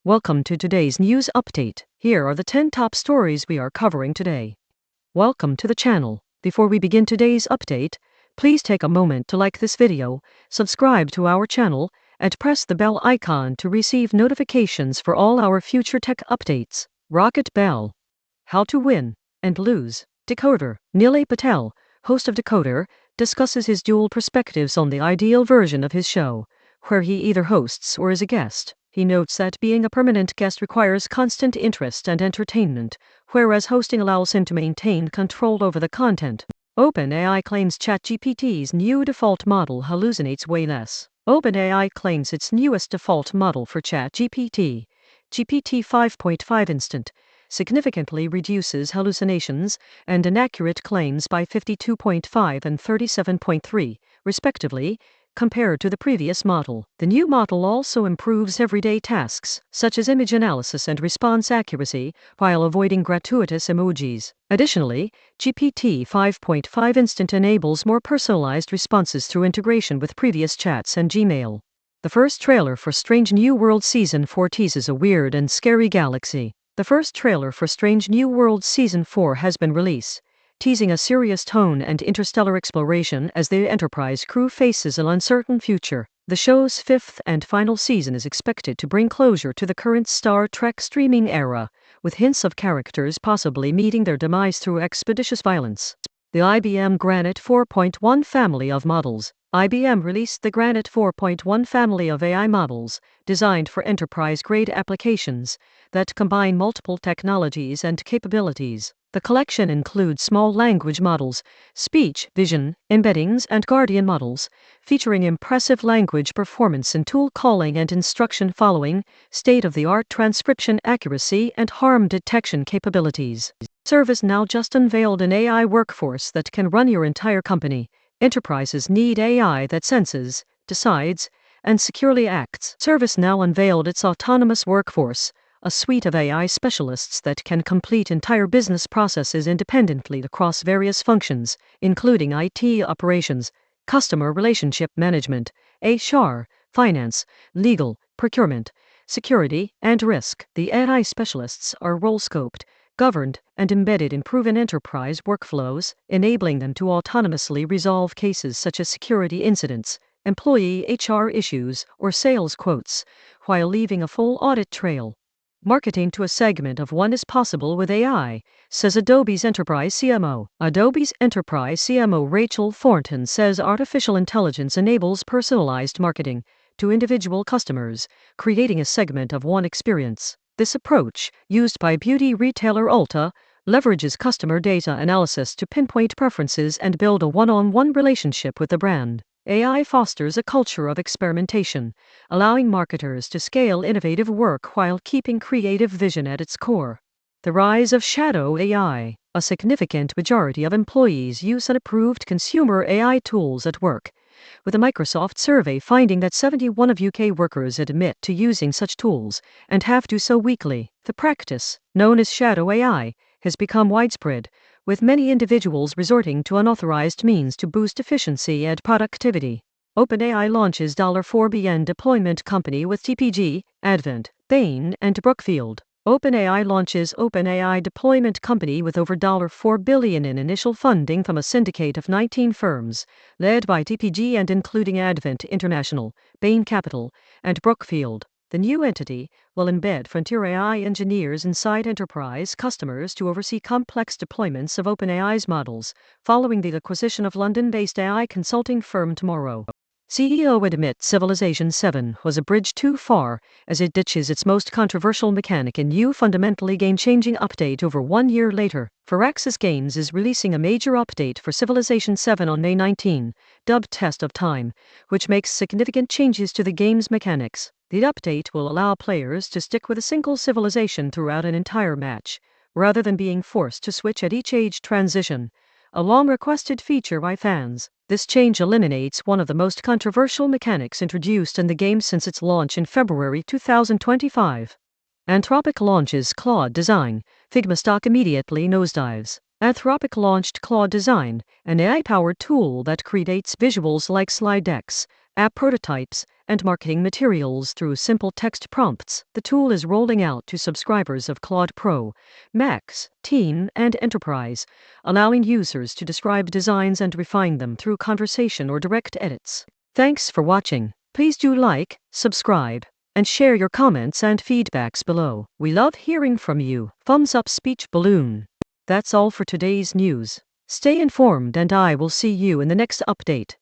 Welcome to today's news update. Here are the 10 top stories we are covering today. Welcome to the channel. Before we begin today's update, please take a moment to like this video, subscribe to our channel, and press the bell icon to receive notifications for all our future tech updates. Rocket Bell. How to win and lose. Decoder. Nilay Patel, host of Decoder, discusses his dual perspectives on the ideal version of his show, where he either hosts or is a guest. He notes that being a permanent guest requires constant interest and entertainment, whereas hosting allows him to maintain control over the content. OpenAI claims ChatGPT's new default model hallucinates way less. OpenAI claims its newest default model for ChatGPT, GPT-5.5 Instant, significantly reduces hallucinations and inaccurate claims by 52.5 and 37.3, respectively, compared to the previous model. The new model also improves everyday tasks, such as image analysis and response accuracy, while avoiding gratuitous emojis. Additionally, GPT-5.5 Instant enables more personalized responses through integration with previous chats and Gmail. The first trailer for Strange New Worlds Season 4 teases a weird and scary galaxy. The first trailer for Strange New Worlds Season 4 has been released, teasing a serious tone and interstellar exploration as the Enterprise crew faces an uncertain future. The show's fifth and final season is expected to bring closure to the current Star Trek streaming era, with hints of characters possibly meeting their demise through expeditious violence. The IBM Granite 4.1 family of models. IBM released the Granite 4.1 family of AI models, designed for enterprise-grade applications that combine multiple technologies and capabilities. The collection includes small language models, speech, vision, embeddings, and guardian models, featuring impressive language performance in tool calling and instruction following, state-of-the-art transcription accuracy, and harm detection capabilities. ServiceNow just unveiled an AI workforce that can run your entire company. Enterprises need AI that senses, decides, and securely acts. ServiceNow unveiled its autonomous workforce, a suite of AI specialists that can complete entire business processes independently across various functions, including IT operations, customer relationship management, HR, finance, legal, procurement, security, and risk. The AI specialists are role-scoped, governed, and embedded in proven enterprise workflows, enabling them to autonomously resolve cases such as security incidents, employee HR issues, or sales quotes, while leaving a full audit trail. Marketing to a segment of one is possible with AI, says Adobe's Enterprise CMO. Adobe's Enterprise CMO Rachel Thornton says artificial intelligence enables personalized marketing to individual customers, creating a segment of one experience. This approach, used by beauty retailer Ulta, leverages customer data analysis to pinpoint preferences and build a one-on-one relationship with the brand. AI fosters a culture of experimentation, allowing marketers to scale innovative work while keeping creative vision at its core. The rise of shadow AI. A significant majority of employees use unapproved consumer AI tools at work, with a Microsoft survey finding that 71% of UK workers admit to using such tools and have to do so weekly. The practice, known as shadow AI, has become widespread, with many individuals resorting to unauthorized means to boost efficiency and productivity. OpenAI launches $4 billion deployment company with TPG, Advent, Bain, and Brookfield. OpenAI launches OpenAI deployment company with over $4 billion in initial funding from a syndicate of 19 firms, led by TPG and including Advent International, Bain Capital, and Brookfield. The new entity will embed frontier AI engineers inside enterprise customers to oversee complex deployments of OpenAI's models, following the acquisition of London-based AI consulting firm Tomorrow. CEO admits Civilization 7 was a bridge too far as it ditches its most controversial mechanic in new fundamentally game-changing update over 1 year later. Firaxis Games is releasing a major update for Civilization 7 on May 19, dubbed Test of Time, which makes significant changes to the game's mechanics. The update will allow players to stick with a single civilization throughout an entire match, rather than being forced to switch at each age transition, a long-requested feature by fans. This change eliminates one of the most controversial mechanics introduced in the game since its launch in February 2025. Anthropic launches Claude Design. Figma stock immediately nosedives. Anthropic launched Claude Design, an AI-powered tool that creates visuals like slide decks, app prototypes, and marketing materials through simple text prompts. The tool is rolling out to subscribers of Claude Pro, Max, Teen, and Enterprise, allowing users to describe designs and refine them through conversation or direct edits. Thanks for watching. Please do like, subscribe, and share your comments and feedbacks below. We love hearing from you. Thumbs up speech balloon. That's all for today's news. Stay informed and I will see you in the next update.